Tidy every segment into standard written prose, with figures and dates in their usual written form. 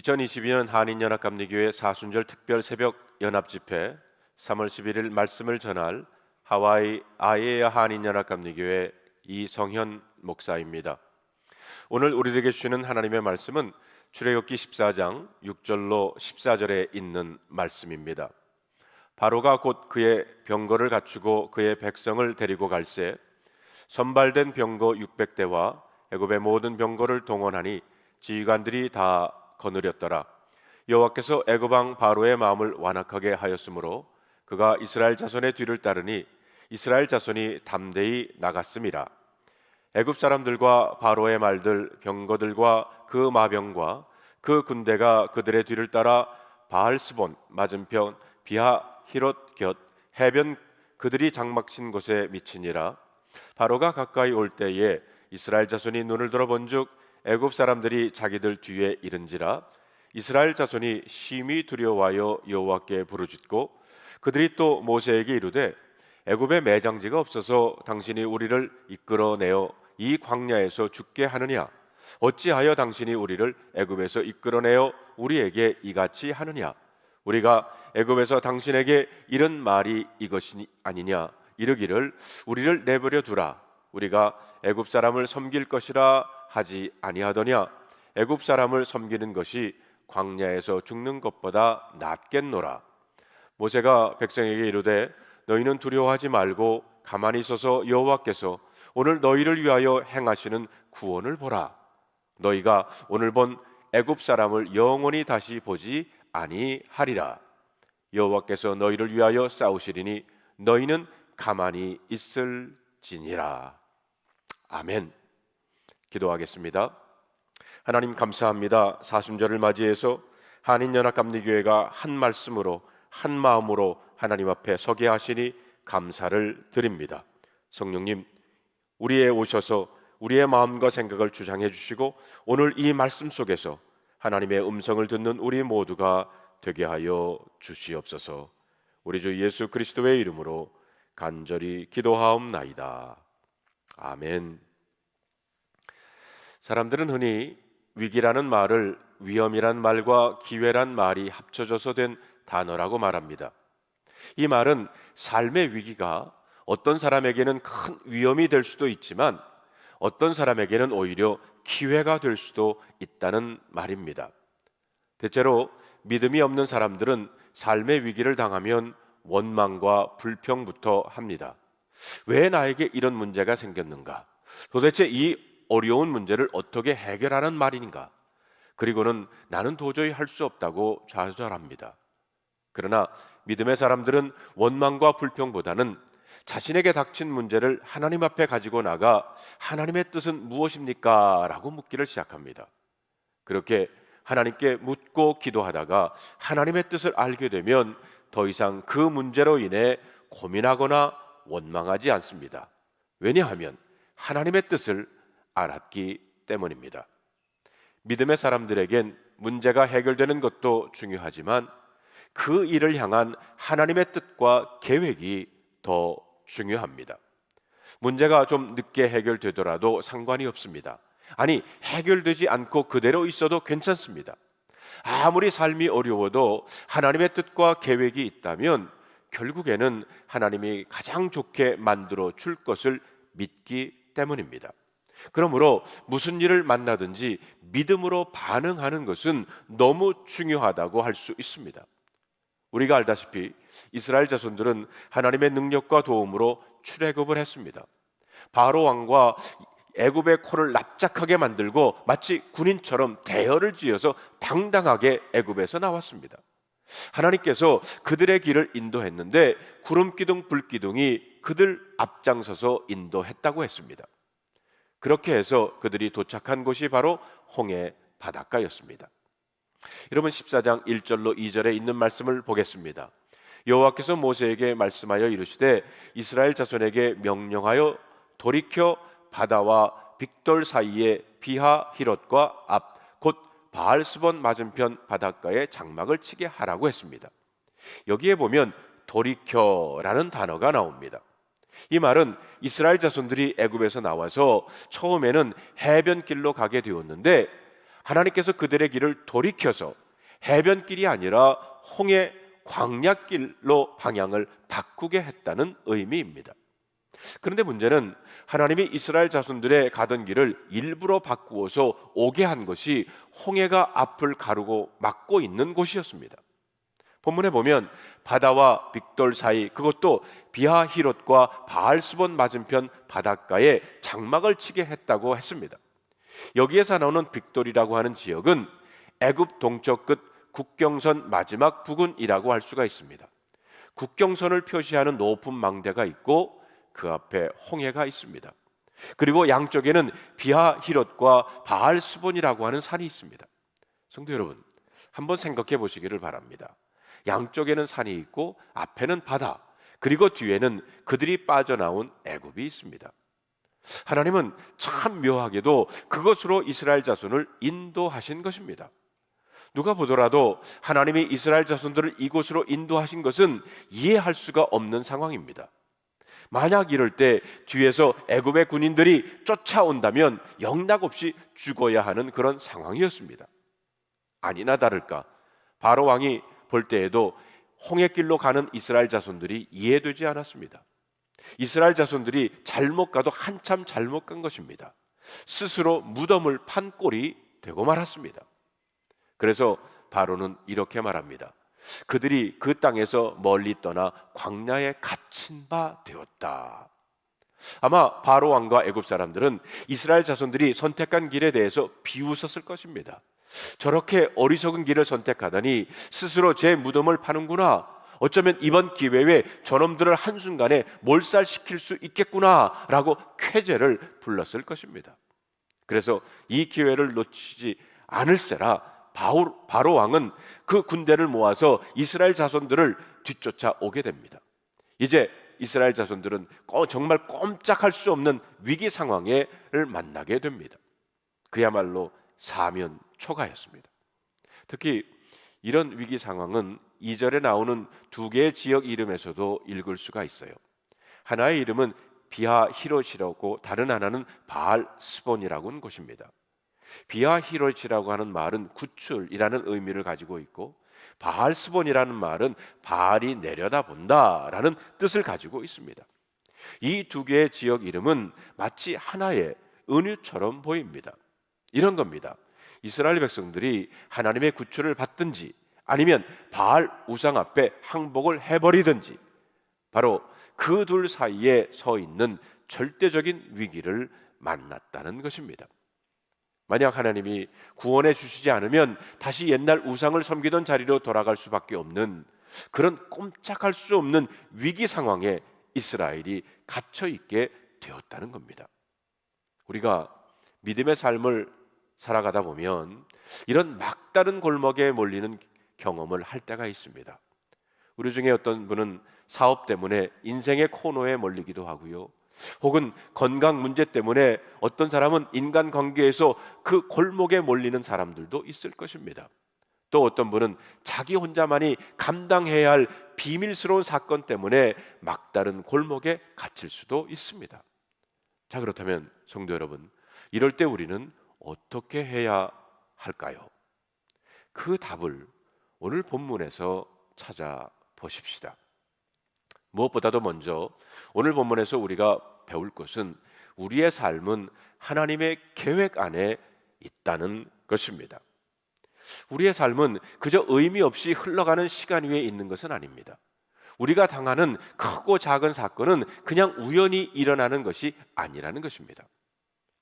2022년 한인연합감리교회 사순절 특별 새벽 연합집회 3월 11일 말씀을 전할 하와이 아예야 한인연합감리교회 이성현 목사입니다. 오늘 우리에게 주시는 하나님의 말씀은 출애굽기 14장 6절로 14절에 있는 말씀입니다. 바로가 곧 그의 병거를 갖추고 그의 백성을 데리고 갈새 선발된 병거 600대와 애굽의 모든 병거를 동원하니 지휘관들이 다 거느렸더라. 여호와께서 애굽 왕 바로의 마음을 완악하게 하였으므로 그가 이스라엘 자손의 뒤를 따르니 이스라엘 자손이 담대히 나갔음이라. 애굽 사람들과 바로의 말들 병거들과 그 마병과 그 군대가 그들의 뒤를 따라 바알스본 맞은편 비하히롯 곁 해변 그들이 장막친 곳에 미치니라. 바로가 가까이 올 때에 이스라엘 자손이 눈을 들어 본즉 애굽 사람들이 자기들 뒤에 이른지라. 이스라엘 자손이 심히 두려워하여 여호와께 부르짖고 그들이 또 모세에게 이르되 애굽에 매장지가 없어서 당신이 우리를 이끌어내어 이 광야에서 죽게 하느냐? 어찌하여 당신이 우리를 애굽에서 이끌어내어 우리에게 이같이 하느냐? 우리가 애굽에서 당신에게 이런 말이 이것이 아니냐? 이르기를 우리를 내버려 두라. 우리가 애굽 사람을 섬길 것이라 하지 아니하더냐? 애굽 사람을 섬기는 것이 광야에서 죽는 것보다 낫겠노라. 모세가 백성에게 이르되 너희는 두려워하지 말고 가만히 있어서 여호와께서 오늘 너희를 위하여 행하시는 구원을 보라. 너희가 오늘 본 애굽 사람을 영원히 다시 보지 아니하리라. 여호와께서 너희를 위하여 싸우시리니 너희는 가만히 있을지니라. 아멘. 기도하겠습니다. 하나님 감사합니다. 사순절을 맞이해서 한인연합감리교회가 한 말씀으로 한 마음으로 하나님 앞에 서게 하시니 감사를 드립니다. 성령님, 우리에 오셔서 우리의 마음과 생각을 주장해 주시고 오늘 이 말씀 속에서 하나님의 음성을 듣는 우리 모두가 되게 하여 주시옵소서. 우리 주 예수 그리스도의 이름으로 간절히 기도하옵나이다. 아멘. 사람들은 흔히 위기라는 말을 위험이란 말과 기회란 말이 합쳐져서 된 단어라고 말합니다. 이 말은 삶의 위기가 어떤 사람에게는 큰 위험이 될 수도 있지만 어떤 사람에게는 오히려 기회가 될 수도 있다는 말입니다. 대체로 믿음이 없는 사람들은 삶의 위기를 당하면 원망과 불평부터 합니다. 왜 나에게 이런 문제가 생겼는가? 도대체 이 어려운 문제를 어떻게 해결하는 말인가? 그리고는 나는 도저히 할 수 없다고 좌절합니다. 그러나 믿음의 사람들은 원망과 불평보다는 자신에게 닥친 문제를 하나님 앞에 가지고 나가 하나님의 뜻은 무엇입니까? 라고 묻기를 시작합니다. 그렇게 하나님께 묻고 기도하다가 하나님의 뜻을 알게 되면 더 이상 그 문제로 인해 고민하거나 원망하지 않습니다. 왜냐하면 하나님의 뜻을 알았기 때문입니다. 믿음의 사람들에겐 문제가 해결되는 것도 중요하지만 그 일을 향한 하나님의 뜻과 계획이 더 중요합니다. 문제가 좀 늦게 해결되더라도 상관이 없습니다. 아니, 해결되지 않고 그대로 있어도 괜찮습니다. 아무리 삶이 어려워도 하나님의 뜻과 계획이 있다면 결국에는 하나님이 가장 좋게 만들어 줄 것을 믿기 때문입니다. 그러므로 무슨 일을 만나든지 믿음으로 반응하는 것은 너무 중요하다고 할 수 있습니다. 우리가 알다시피 이스라엘 자손들은 하나님의 능력과 도움으로 출애굽을 했습니다. 바로 왕과 애굽의 코를 납작하게 만들고 마치 군인처럼 대열을 지어서 당당하게 애굽에서 나왔습니다. 하나님께서 그들의 길을 인도했는데 구름기둥 불기둥이 그들 앞장서서 인도했다고 했습니다. 그렇게 해서 그들이 도착한 곳이 바로 홍해 바닷가였습니다. 여러분 14장 1절로 2절에 있는 말씀을 보겠습니다. 여호와께서 모세에게 말씀하여 이르시되 이스라엘 자손에게 명령하여 돌이켜 바다와 빅돌 사이에 비하히롯과 앞 곧 바알스본 맞은편 바닷가에 장막을 치게 하라고 했습니다. 여기에 보면 돌이켜라는 단어가 나옵니다. 이 말은 이스라엘 자손들이 애굽에서 나와서 처음에는 해변길로 가게 되었는데 하나님께서 그들의 길을 돌이켜서 해변길이 아니라 홍해 광야길로 방향을 바꾸게 했다는 의미입니다. 그런데 문제는 하나님이 이스라엘 자손들의 가던 길을 일부러 바꾸어서 오게 한 것이 홍해가 앞을 가르고 막고 있는 곳이었습니다. 본문에 보면 바다와 빅돌 사이, 그것도 비하히롯과 바알스본 맞은편 바닷가에 장막을 치게 했다고 했습니다. 여기에서 나오는 빅돌이라고 하는 지역은 애굽 동쪽 끝 국경선 마지막 부근이라고 할 수가 있습니다. 국경선을 표시하는 높은 망대가 있고 그 앞에 홍해가 있습니다. 그리고 양쪽에는 비하히롯과 바알스본이라고 하는 산이 있습니다. 성도 여러분, 한번 생각해 보시기를 바랍니다. 양쪽에는 산이 있고 앞에는 바다, 그리고 뒤에는 그들이 빠져나온 애굽이 있습니다. 하나님은 참 묘하게도 그것으로 이스라엘 자손을 인도하신 것입니다. 누가 보더라도 하나님이 이스라엘 자손들을 이곳으로 인도하신 것은 이해할 수가 없는 상황입니다. 만약 이럴 때 뒤에서 애굽의 군인들이 쫓아온다면 영락없이 죽어야 하는 그런 상황이었습니다. 아니나 다를까 바로 왕이 볼 때에도 홍해길로 가는 이스라엘 자손들이 이해되지 않았습니다. 이스라엘 자손들이 잘못 가도 한참 잘못 간 것입니다. 스스로 무덤을 판 꼴이 되고 말았습니다. 그래서 바로는 이렇게 말합니다. 그들이 그 땅에서 멀리 떠나 광야에 갇힌 바 되었다. 아마 바로 왕과 애굽 사람들은 이스라엘 자손들이 선택한 길에 대해서 비웃었을 것입니다. 저렇게 어리석은 길을 선택하다니 스스로 제 무덤을 파는구나. 어쩌면 이번 기회에 저놈들을 한순간에 몰살시킬 수 있겠구나 라고 쾌재를 불렀을 것입니다. 그래서 이 기회를 놓치지 않을세라 바로 왕은 그 군대를 모아서 이스라엘 자손들을 뒤쫓아 오게 됩니다. 이제 이스라엘 자손들은 정말 꼼짝할 수 없는 위기 상황을 만나게 됩니다. 그야말로 사면초가였습니다. 특히 이런 위기 상황은 2절에 나오는 두 개의 지역 이름에서도 읽을 수가 있어요. 하나의 이름은 비하히롯이라고, 다른 하나는 바알스본이라고 하는 곳입니다. 비하히롯이라고 하는 말은 구출이라는 의미를 가지고 있고, 바알스본이라는 말은 바알이 내려다본다라는 뜻을 가지고 있습니다. 이 두 개의 지역 이름은 마치 하나의 은유처럼 보입니다. 이런 겁니다. 이스라엘 백성들이 하나님의 구출을 받든지 아니면 바알 우상 앞에 항복을 해버리든지 바로 그 둘 사이에 서 있는 절대적인 위기를 만났다는 것입니다. 만약 하나님이 구원해 주시지 않으면 다시 옛날 우상을 섬기던 자리로 돌아갈 수밖에 없는 그런 꼼짝할 수 없는 위기 상황에 이스라엘이 갇혀 있게 되었다는 겁니다. 우리가 믿음의 삶을 살아가다 보면 이런 막다른 골목에 몰리는 경험을 할 때가 있습니다. 우리 중에 어떤 분은 사업 때문에 인생의 코너에 몰리기도 하고요. 혹은 건강 문제 때문에 어떤 사람은 인간관계에서 그 골목에 몰리는 사람들도 있을 것입니다. 또 어떤 분은 자기 혼자만이 감당해야 할 비밀스러운 사건 때문에 막다른 골목에 갇힐 수도 있습니다. 자, 그렇다면 성도 여러분, 이럴 때 우리는 어떻게 해야 할까요? 그 답을 오늘 본문에서 찾아보십시다. 무엇보다도 먼저 오늘 본문에서 우리가 배울 것은 우리의 삶은 하나님의 계획 안에 있다는 것입니다. 우리의 삶은 그저 의미 없이 흘러가는 시간 위에 있는 것은 아닙니다. 우리가 당하는 크고 작은 사건은 그냥 우연히 일어나는 것이 아니라는 것입니다.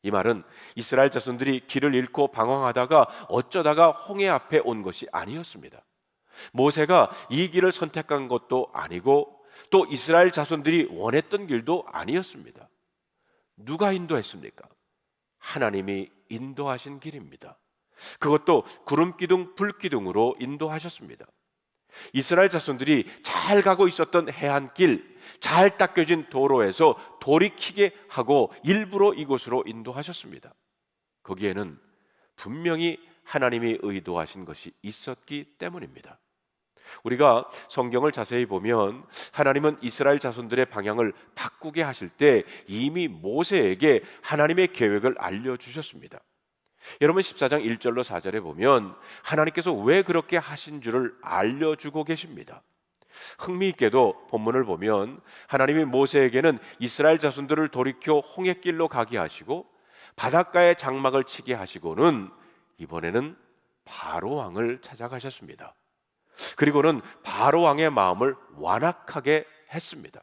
이 말은 이스라엘 자손들이 길을 잃고 방황하다가 어쩌다가 홍해 앞에 온 것이 아니었습니다. 모세가 이 길을 선택한 것도 아니고 또 이스라엘 자손들이 원했던 길도 아니었습니다. 누가 인도했습니까? 하나님이 인도하신 길입니다. 그것도 구름기둥 불기둥으로 인도하셨습니다. 이스라엘 자손들이 잘 가고 있었던 해안길, 잘 닦여진 도로에서 돌이키게 하고 일부러 이곳으로 인도하셨습니다. 거기에는 분명히 하나님이 의도하신 것이 있었기 때문입니다. 우리가 성경을 자세히 보면 하나님은 이스라엘 자손들의 방향을 바꾸게 하실 때 이미 모세에게 하나님의 계획을 알려주셨습니다. 여러분 14장 1절로 4절에 보면 하나님께서 왜 그렇게 하신 줄을 알려주고 계십니다. 흥미있게도 본문을 보면 하나님이 모세에게는 이스라엘 자손들을 돌이켜 홍해길로 가게 하시고 바닷가에 장막을 치게 하시고는 이번에는 바로 왕을 찾아가셨습니다. 그리고는 바로 왕의 마음을 완악하게 했습니다.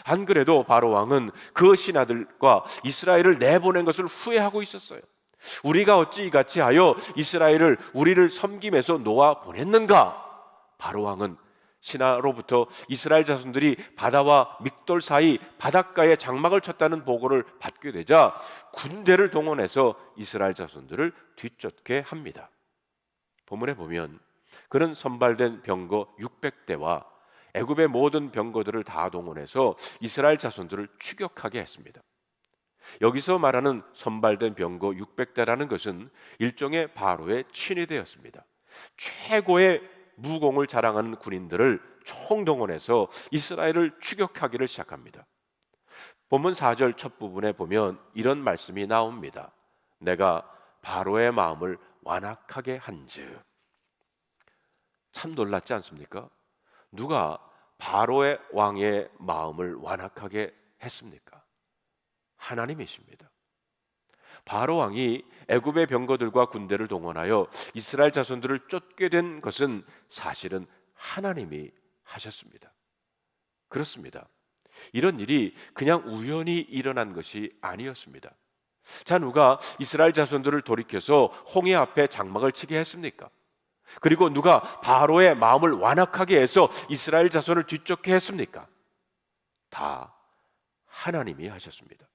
안 그래도 바로 왕은 그 신하들과 이스라엘을 내보낸 것을 후회하고 있었어요. 우리가 어찌 이같이 하여 이스라엘을 우리를 섬김에서 놓아 보냈는가? 바로 왕은 신하로부터 이스라엘 자손들이 바다와 믹돌 사이 바닷가에 장막을 쳤다는 보고를 받게 되자 군대를 동원해서 이스라엘 자손들을 뒤쫓게 합니다. 본문에 보면 그는 선발된 병거 600대와 애굽의 모든 병거들을 다 동원해서 이스라엘 자손들을 추격하게 했습니다. 여기서 말하는 선발된 병거 600대라는 것은 일종의 바로의 친위대였습니다. 최고의 무공을 자랑하는 군인들을 총동원해서 이스라엘을 추격하기를 시작합니다. 본문 4절 첫 부분에 보면 이런 말씀이 나옵니다. 내가 바로의 마음을 완악하게 한즉. 참 놀랍지 않습니까? 누가 바로의 왕의 마음을 완악하게 했습니까? 하나님이십니다. 바로 왕이 애굽의 병거들과 군대를 동원하여 이스라엘 자손들을 쫓게 된 것은 사실은 하나님이 하셨습니다. 그렇습니다. 이런 일이 그냥 우연히 일어난 것이 아니었습니다. 자, 누가 이스라엘 자손들을 돌이켜서 홍해 앞에 장막을 치게 했습니까? 그리고 누가 바로의 마음을 완악하게 해서 이스라엘 자손을 뒤쫓게 했습니까? 다 하나님이 하셨습니다.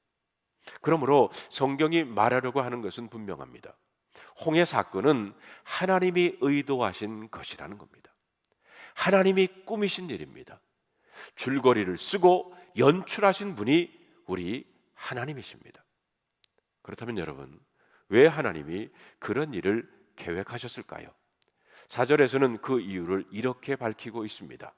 그러므로 성경이 말하려고 하는 것은 분명합니다. 홍해 사건은 하나님이 의도하신 것이라는 겁니다. 하나님이 꾸미신 일입니다. 줄거리를 쓰고 연출하신 분이 우리 하나님이십니다. 그렇다면 여러분, 왜 하나님이 그런 일을 계획하셨을까요? 4절에서는 그 이유를 이렇게 밝히고 있습니다.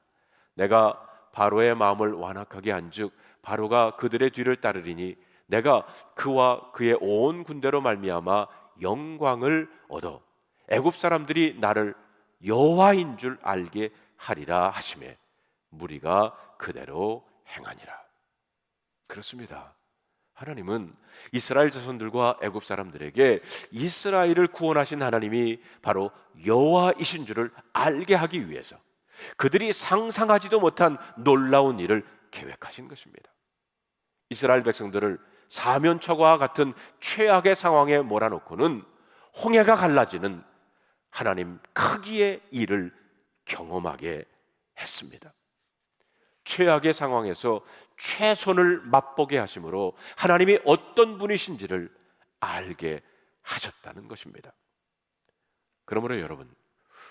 내가 바로의 마음을 완악하게 한즉 바로가 그들의 뒤를 따르리니 내가 그와 그의 온 군대로 말미암아 영광을 얻어 애굽 사람들이 나를 여호와인 줄 알게 하리라 하시매 무리가 그대로 행하니라. 그렇습니다. 하나님은 이스라엘 자손들과 애굽 사람들에게 이스라엘을 구원하신 하나님이 바로 여호와이신 줄을 알게 하기 위해서 그들이 상상하지도 못한 놀라운 일을 계획하신 것입니다. 이스라엘 백성들을 사면초가와 같은 최악의 상황에 몰아놓고는 홍해가 갈라지는 하나님 크기의 일을 경험하게 했습니다. 최악의 상황에서 최선을 맛보게 하심으로 하나님이 어떤 분이신지를 알게 하셨다는 것입니다. 그러므로 여러분,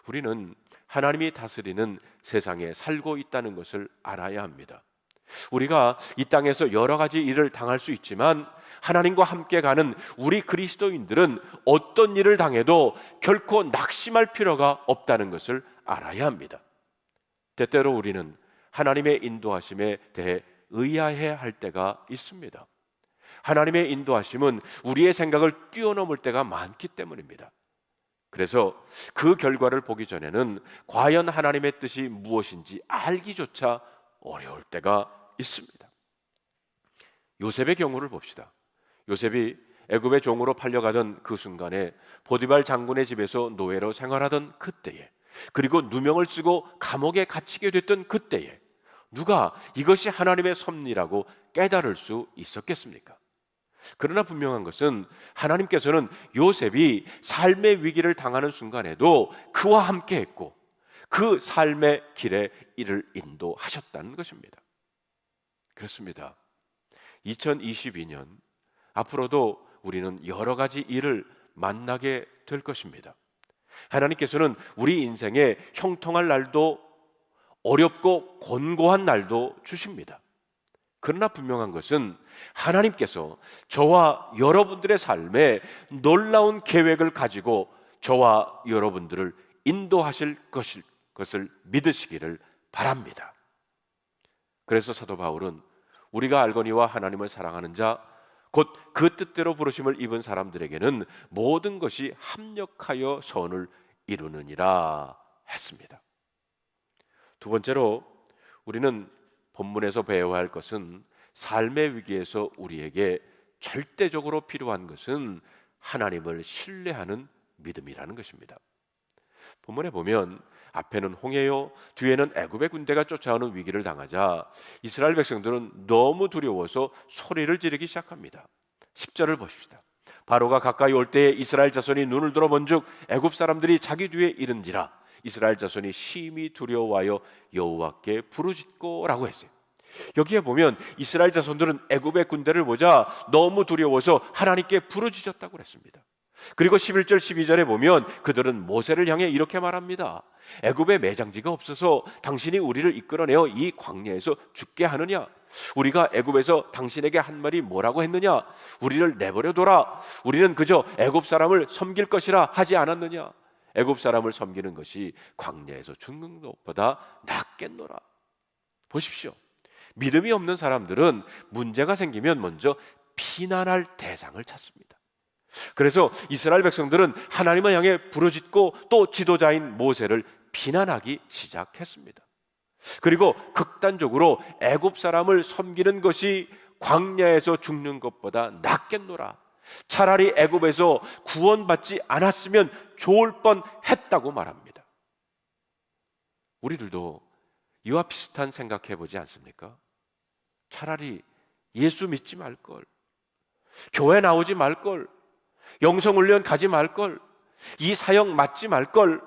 우리는 하나님이 다스리는 세상에 살고 있다는 것을 알아야 합니다. 우리가 이 땅에서 여러 가지 일을 당할 수 있지만 하나님과 함께 가는 우리 그리스도인들은 어떤 일을 당해도 결코 낙심할 필요가 없다는 것을 알아야 합니다. 때때로 우리는 하나님의 인도하심에 대해 의아해 할 때가 있습니다. 하나님의 인도하심은 우리의 생각을 뛰어넘을 때가 많기 때문입니다. 그래서 그 결과를 보기 전에는 과연 하나님의 뜻이 무엇인지 알기조차 어려울 때가 있습니다. 요셉의 경우를 봅시다. 요셉이 애굽의 종으로 팔려가던 그 순간에 보디발 장군의 집에서 노예로 생활하던 그때에, 그리고 누명을 쓰고 감옥에 갇히게 됐던 그때에 누가 이것이 하나님의 섭리라고 깨달을 수 있었겠습니까? 그러나 분명한 것은 하나님께서는 요셉이 삶의 위기를 당하는 순간에도 그와 함께 했고 그 삶의 길에 이를 인도하셨다는 것입니다. 그렇습니다. 2022년 앞으로도 우리는 여러 가지 일을 만나게 될 것입니다. 하나님께서는 우리 인생에 형통할 날도 어렵고 곤고한 날도 주십니다. 그러나 분명한 것은 하나님께서 저와 여러분들의 삶에 놀라운 계획을 가지고 저와 여러분들을 인도하실 것을 믿으시기를 바랍니다. 그래서 사도 바울은 우리가 알거니와 하나님을 사랑하는 자 곧 그 뜻대로 부르심을 입은 사람들에게는 모든 것이 합력하여 선을 이루느니라 했습니다. 두 번째로 우리는 본문에서 배워야 할 것은 삶의 위기에서 우리에게 절대적으로 필요한 것은 하나님을 신뢰하는 믿음이라는 것입니다. 본문에 보면 앞에는 홍해요, 뒤에는 애굽의 군대가 쫓아오는 위기를 당하자 이스라엘 백성들은 너무 두려워서 소리를 지르기 시작합니다. 10절을 보십시다. 바로가 가까이 올 때에 이스라엘 자손이 눈을 들어 본즉 애굽 사람들이 자기 뒤에 이른지라 이스라엘 자손이 심히 두려워하여 여호와께 부르짖고라고 했어요. 여기에 보면 이스라엘 자손들은 애굽의 군대를 보자 너무 두려워서 하나님께 부르짖었다고 그랬습니다. 그리고 11절 12절에 보면 그들은 모세를 향해 이렇게 말합니다. 애굽에 매장지가 없어서 당신이 우리를 이끌어내어 이 광야에서 죽게 하느냐? 우리가 애굽에서 당신에게 한 말이 뭐라고 했느냐? 우리를 내버려둬라. 우리는 그저 애굽 사람을 섬길 것이라 하지 않았느냐? 애굽 사람을 섬기는 것이 광야에서 죽는 것보다 낫겠노라. 보십시오. 믿음이 없는 사람들은 문제가 생기면 먼저 피난할 대상을 찾습니다. 그래서 이스라엘 백성들은 하나님을 향해 부르짖고 또 지도자인 모세를 비난하기 시작했습니다. 그리고 극단적으로 애굽 사람을 섬기는 것이 광야에서 죽는 것보다 낫겠노라. 차라리 애굽에서 구원받지 않았으면 좋을 뻔했다고 말합니다. 우리들도 이와 비슷한 생각해 보지 않습니까? 차라리 예수 믿지 말걸, 교회 나오지 말걸, 영성훈련 가지 말걸, 이 사역 맡지 말걸,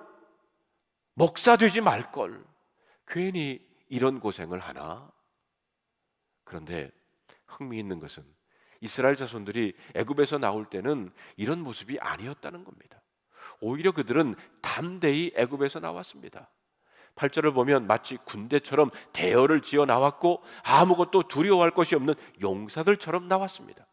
목사 되지 말걸, 괜히 이런 고생을 하나? 그런데 흥미있는 것은 이스라엘 자손들이 애굽에서 나올 때는 이런 모습이 아니었다는 겁니다. 오히려 그들은 담대히 애굽에서 나왔습니다. 8절을 보면 마치 군대처럼 대열을 지어 나왔고 아무것도 두려워할 것이 없는 용사들처럼 나왔습니다.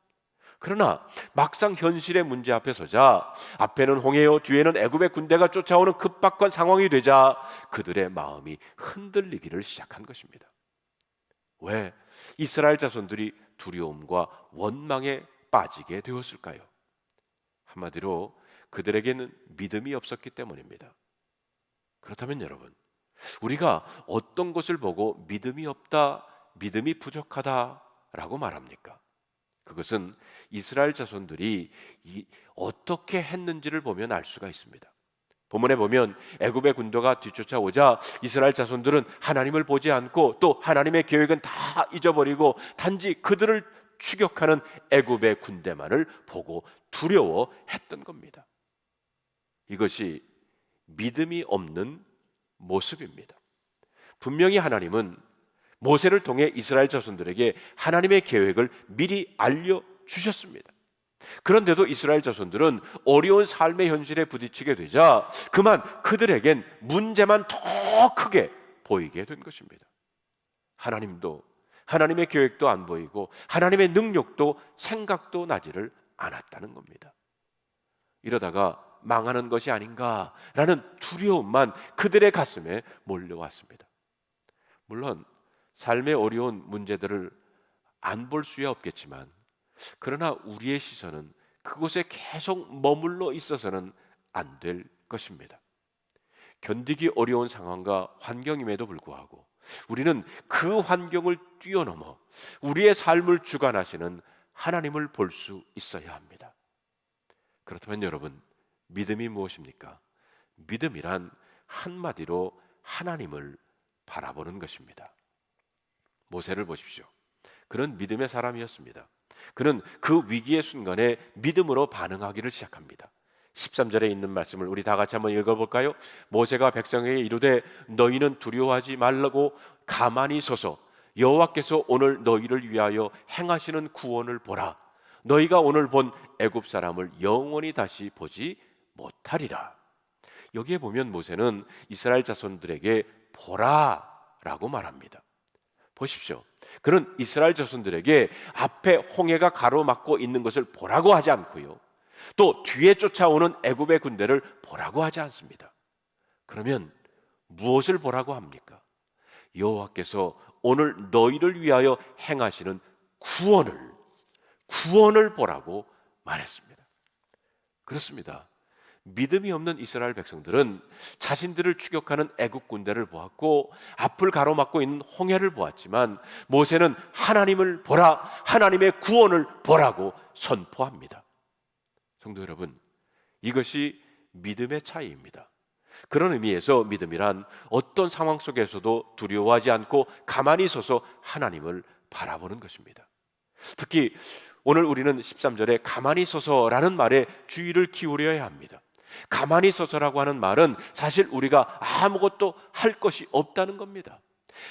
그러나 막상 현실의 문제 앞에 서자 앞에는 홍해요, 뒤에는 애굽의 군대가 쫓아오는 급박한 상황이 되자 그들의 마음이 흔들리기를 시작한 것입니다. 왜 이스라엘 자손들이 두려움과 원망에 빠지게 되었을까요? 한마디로 그들에게는 믿음이 없었기 때문입니다. 그렇다면 여러분, 우리가 어떤 것을 보고 믿음이 없다, 믿음이 부족하다라고 말합니까? 그것은 이스라엘 자손들이 어떻게 했는지를 보면 알 수가 있습니다. 본문에 보면 애굽의 군대가 뒤쫓아오자 이스라엘 자손들은 하나님을 보지 않고 또 하나님의 계획은 다 잊어버리고 단지 그들을 추격하는 애굽의 군대만을 보고 두려워했던 겁니다. 이것이 믿음이 없는 모습입니다. 분명히 하나님은 모세를 통해 이스라엘 자손들에게 하나님의 계획을 미리 알려주셨습니다. 그런데도 이스라엘 자손들은 어려운 삶의 현실에 부딪히게 되자 그만 그들에겐 문제만 더 크게 보이게 된 것입니다. 하나님도 하나님의 계획도 안 보이고 하나님의 능력도 생각도 나지를 않았다는 겁니다. 이러다가 망하는 것이 아닌가라는 두려움만 그들의 가슴에 몰려왔습니다. 물론 삶의 어려운 문제들을 안 볼 수야 없겠지만 그러나 우리의 시선은 그곳에 계속 머물러 있어서는 안 될 것입니다. 견디기 어려운 상황과 환경임에도 불구하고 우리는 그 환경을 뛰어넘어 우리의 삶을 주관하시는 하나님을 볼 수 있어야 합니다. 그렇다면 여러분, 믿음이 무엇입니까? 믿음이란 한마디로 하나님을 바라보는 것입니다. 모세를 보십시오. 그는 믿음의 사람이었습니다. 그는 그 위기의 순간에 믿음으로 반응하기를 시작합니다. 13절에 있는 말씀을 우리 다 같이 한번 읽어볼까요? 모세가 백성에게 이르되 너희는 두려워하지 말라고 가만히 서서 여호와께서 오늘 너희를 위하여 행하시는 구원을 보라. 너희가 오늘 본 애굽 사람을 영원히 다시 보지 못하리라. 여기에 보면 모세는 이스라엘 자손들에게 보라라고 말합니다. 보십시오. 그는 이스라엘 자손들에게 앞에 홍해가 가로막고 있는 것을 보라고 하지 않고요, 또 뒤에 쫓아오는 애굽의 군대를 보라고 하지 않습니다. 그러면 무엇을 보라고 합니까? 여호와께서 오늘 너희를 위하여 행하시는 구원을, 구원을 보라고 말했습니다. 그렇습니다. 믿음이 없는 이스라엘 백성들은 자신들을 추격하는 애국 군대를 보았고 앞을 가로막고 있는 홍해를 보았지만 모세는 하나님을 보라, 하나님의 구원을 보라고 선포합니다. 성도 여러분, 이것이 믿음의 차이입니다. 그런 의미에서 믿음이란 어떤 상황 속에서도 두려워하지 않고 가만히 서서 하나님을 바라보는 것입니다. 특히 오늘 우리는 13절에 가만히 서서라는 말에 주의를 기울여야 합니다. 가만히 서서라고 하는 말은 사실 우리가 아무것도 할 것이 없다는 겁니다.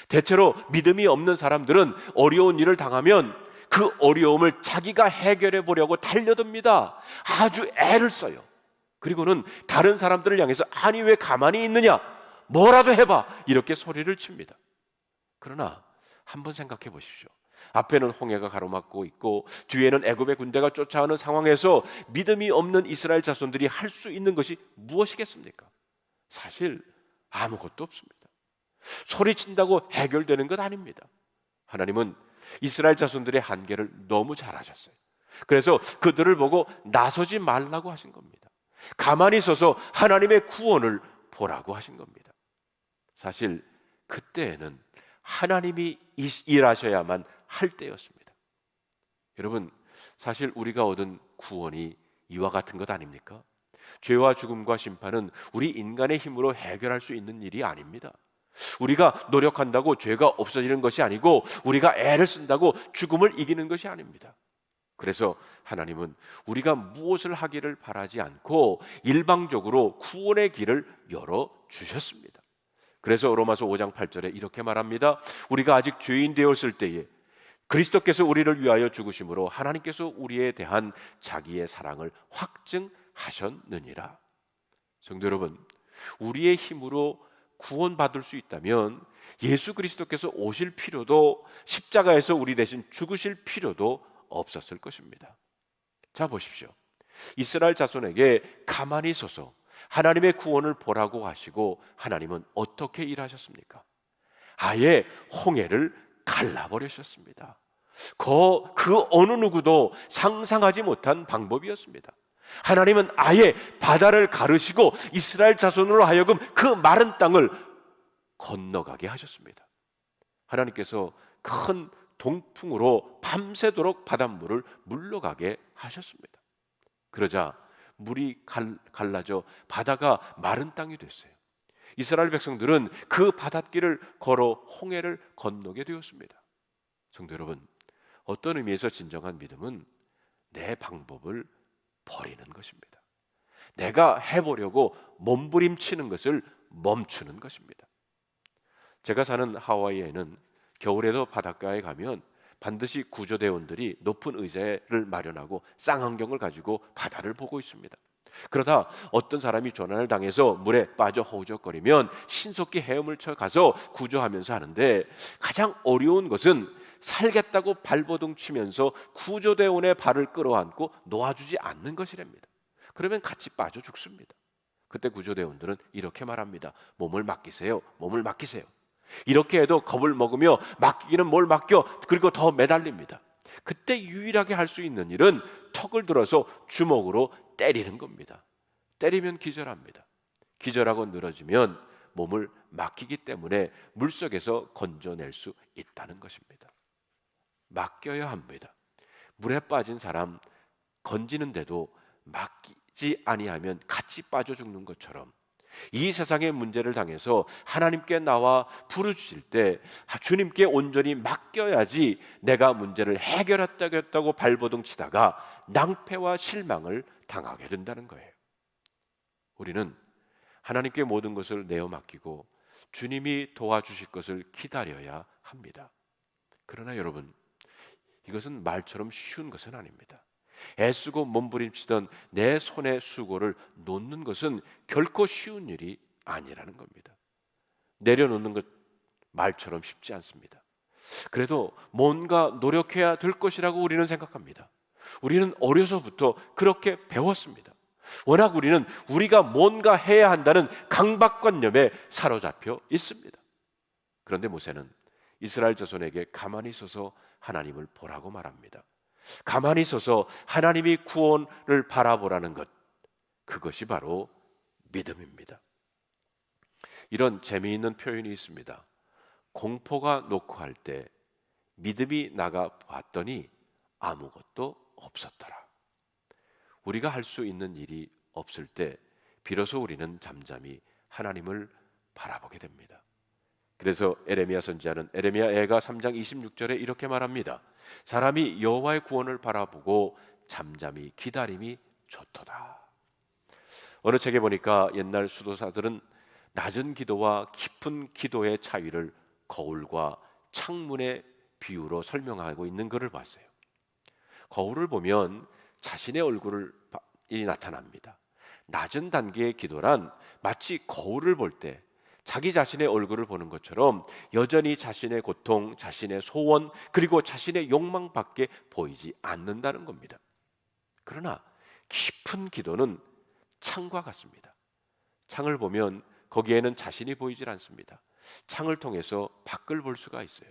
대체로 믿음이 없는 사람들은 어려운 일을 당하면 그 어려움을 자기가 해결해 보려고 달려듭니다. 아주 애를 써요. 그리고는 다른 사람들을 향해서 아니 왜 가만히 있느냐, 뭐라도 해봐, 이렇게 소리를 칩니다. 그러나 한번 생각해 보십시오. 앞에는 홍해가 가로막고 있고 뒤에는 애굽의 군대가 쫓아오는 상황에서 믿음이 없는 이스라엘 자손들이 할 수 있는 것이 무엇이겠습니까? 사실 아무것도 없습니다. 소리친다고 해결되는 것 아닙니다. 하나님은 이스라엘 자손들의 한계를 너무 잘 아셨어요. 그래서 그들을 보고 나서지 말라고 하신 겁니다. 가만히 서서 하나님의 구원을 보라고 하신 겁니다. 사실 그때에는 하나님이 일하셔야만 할 때였습니다. 여러분, 사실 우리가 얻은 구원이 이와 같은 것 아닙니까? 죄와 죽음과 심판은 우리 인간의 힘으로 해결할 수 있는 일이 아닙니다. 우리가 노력한다고 죄가 없어지는 것이 아니고 우리가 애를 쓴다고 죽음을 이기는 것이 아닙니다. 그래서 하나님은 우리가 무엇을 하기를 바라지 않고 일방적으로 구원의 길을 열어주셨습니다. 그래서 로마서 5장 8절에 이렇게 말합니다. 우리가 아직 죄인 되었을 때에 그리스도께서 우리를 위하여 죽으심으로 하나님께서 우리에 대한 자기의 사랑을 확증하셨느니라. 성도 여러분, 우리의 힘으로 구원받을 수 있다면 예수 그리스도께서 오실 필요도, 십자가에서 우리 대신 죽으실 필요도 없었을 것입니다. 자, 보십시오. 이스라엘 자손에게 가만히 서서 하나님의 구원을 보라고 하시고 하나님은 어떻게 일하셨습니까? 아예 홍해를 갈라버리셨습니다. 그 어느 누구도 상상하지 못한 방법이었습니다. 하나님은 아예 바다를 가르시고 이스라엘 자손으로 하여금 그 마른 땅을 건너가게 하셨습니다. 하나님께서 큰 동풍으로 밤새도록 바닷물을 물러가게 하셨습니다. 그러자 물이 갈라져 바다가 마른 땅이 됐어요. 이스라엘 백성들은 그 바닷길을 걸어 홍해를 건너게 되었습니다. 성도 여러분, 어떤 의미에서 진정한 믿음은 내 방법을 버리는 것입니다. 내가 해보려고 몸부림치는 것을 멈추는 것입니다. 제가 사는 하와이에는 겨울에도 바닷가에 가면 반드시 구조대원들이 높은 의자를 마련하고 쌍안경을 가지고 바다를 보고 있습니다. 그러다 어떤 사람이 조난을 당해서 물에 빠져 허우적거리면 신속히 헤엄을 쳐 가서 구조하면서 하는데, 가장 어려운 것은 살겠다고 발버둥 치면서 구조대원의 발을 끌어안고 놓아주지 않는 것이랍니다. 그러면 같이 빠져 죽습니다. 그때 구조대원들은 이렇게 말합니다. 몸을 맡기세요. 몸을 맡기세요. 이렇게 해도 겁을 먹으며 맡기기는 뭘 맡겨, 그리고 더 매달립니다. 그때 유일하게 할 수 있는 일은 턱을 들어서 주먹으로 때리는 겁니다. 때리면 기절합니다. 기절하고 늘어지면 몸을 맡기기 때문에 물속에서 건져낼 수 있다는 것입니다. 맡겨야 합니다. 물에 빠진 사람 건지는데도 맡기지 아니하면 같이 빠져 죽는 것처럼, 이 세상의 문제를 당해서 하나님께 나와 부르주실 때 주님께 온전히 맡겨야지 내가 문제를 해결했다고 발버둥 치다가 낭패와 실망을 당하게 된다는 거예요. 우리는 하나님께 모든 것을 내어 맡기고 주님이 도와주실 것을 기다려야 합니다. 그러나 여러분, 이것은 말처럼 쉬운 것은 아닙니다. 애쓰고 몸부림치던 내 손의 수고를 놓는 것은 결코 쉬운 일이 아니라는 겁니다. 내려놓는 것 말처럼 쉽지 않습니다. 그래도 뭔가 노력해야 될 것이라고 우리는 생각합니다. 우리는 어려서부터 그렇게 배웠습니다. 워낙 우리는 우리가 뭔가 해야 한다는 강박관념에 사로잡혀 있습니다. 그런데 모세는 이스라엘 자손에게 가만히 서서 하나님을 보라고 말합니다. 가만히 서서 하나님이 구원을 바라보라는 것, 그것이 바로 믿음입니다. 이런 재미있는 표현이 있습니다. 공포가 놓고 할 때 믿음이 나가 봤더니 아무것도 없었더라. 우리가 할 수 있는 일이 없을 때 비로소 우리는 잠잠히 하나님을 바라보게 됩니다. 그래서 에레미야 선지자는 에레미야애가 3장 26절에 이렇게 말합니다. 사람이 여호와의 구원을 바라보고 잠잠히 기다림이 좋도다. 어느 책에 보니까 옛날 수도사들은 낮은 기도와 깊은 기도의 차이를 거울과 창문의 비유로 설명하고 있는 것을 봤어요. 거울을 보면 자신의 얼굴이 나타납니다. 낮은 단계의 기도란 마치 거울을 볼 때 자기 자신의 얼굴을 보는 것처럼 여전히 자신의 고통, 자신의 소원, 그리고 자신의 욕망밖에 보이지 않는다는 겁니다. 그러나 깊은 기도는 창과 같습니다. 창을 보면 거기에는 자신이 보이질 않습니다. 창을 통해서 밖을 볼 수가 있어요.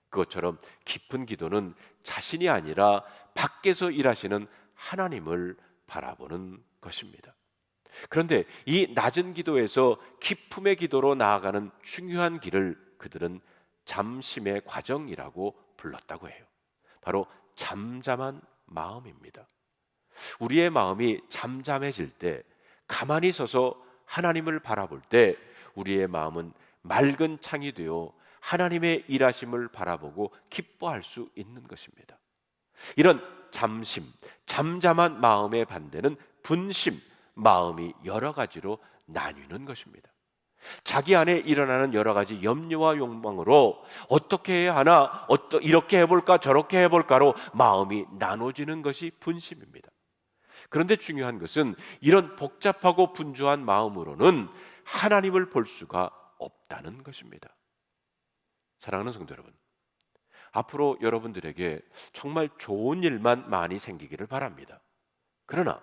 그것처럼 깊은 기도는 자신이 아니라 밖에서 일하시는 하나님을 바라보는 것입니다. 그런데 이 낮은 기도에서 깊음의 기도로 나아가는 중요한 길을 그들은 잠심의 과정이라고 불렀다고 해요. 바로 잠잠한 마음입니다. 우리의 마음이 잠잠해질 때, 가만히 서서 하나님을 바라볼 때 우리의 마음은 맑은 창이 되어 하나님의 일하심을 바라보고 기뻐할 수 있는 것입니다. 이런 잠심, 잠잠한 마음의 반대는 분심, 마음이 여러 가지로 나뉘는 것입니다. 자기 안에 일어나는 여러 가지 염려와 욕망으로 어떻게 해야 하나, 이렇게 해볼까 저렇게 해볼까로 마음이 나눠지는 것이 분심입니다. 그런데 중요한 것은 이런 복잡하고 분주한 마음으로는 하나님을 볼 수가 없다는 것입니다. 사랑하는 성도 여러분, 앞으로 여러분들에게 정말 좋은 일만 많이 생기기를 바랍니다. 그러나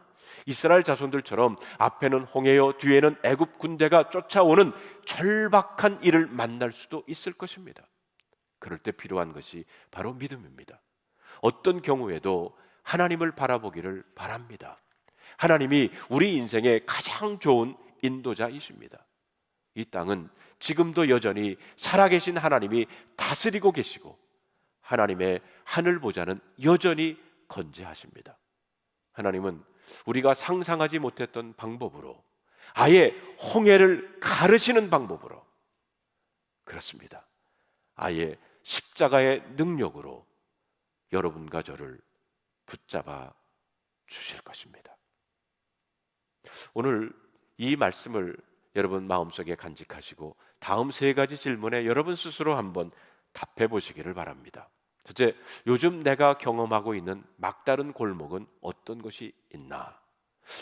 이스라엘 자손들처럼 앞에는 홍해요, 뒤에는 애굽 군대가 쫓아오는 절박한 일을 만날 수도 있을 것입니다. 그럴 때 필요한 것이 바로 믿음입니다. 어떤 경우에도 하나님을 바라보기를 바랍니다. 하나님이 우리 인생의 가장 좋은 인도자이십니다. 이 땅은 지금도 여전히 살아계신 하나님이 다스리고 계시고 하나님의 하늘 보좌는 여전히 건재하십니다. 하나님은 우리가 상상하지 못했던 방법으로, 아예 홍해를 가르시는 방법으로, 그렇습니다, 아예 십자가의 능력으로 여러분과 저를 붙잡아 주실 것입니다. 오늘 이 말씀을 여러분 마음속에 간직하시고 다음 세 가지 질문에 여러분 스스로 한번 답해 보시기를 바랍니다. 첫째, 요즘 내가 경험하고 있는 막다른 골목은 어떤 것이 있나?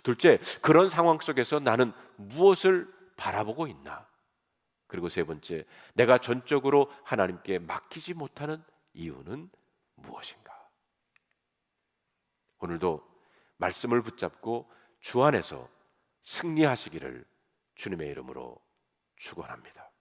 둘째, 그런 상황 속에서 나는 무엇을 바라보고 있나? 그리고 세 번째, 내가 전적으로 하나님께 맡기지 못하는 이유는 무엇인가? 오늘도 말씀을 붙잡고 주 안에서 승리하시기를 주님의 이름으로 축원합니다.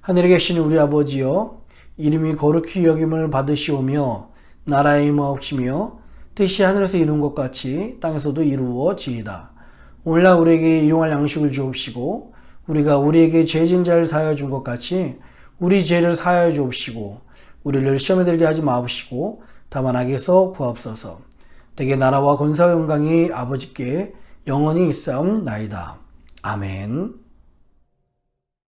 하늘에 계신 우리 아버지여, 이름이 거룩히 여김을 받으시오며 나라의 임하옵시며 뜻이 하늘에서 이룬 것 같이 땅에서도 이루어지이다. 오늘날 우리에게 일용할 양식을 주옵시고 우리가 우리에게 죄진 자를 사하여 준 것 같이 우리 죄를 사하여 주옵시고 우리를 시험에 들게 하지 마옵시고 다만 악에서 구하옵소서. 대개 나라와 권세와 영광이 아버지께 영원히 있사옵나이다. 아멘.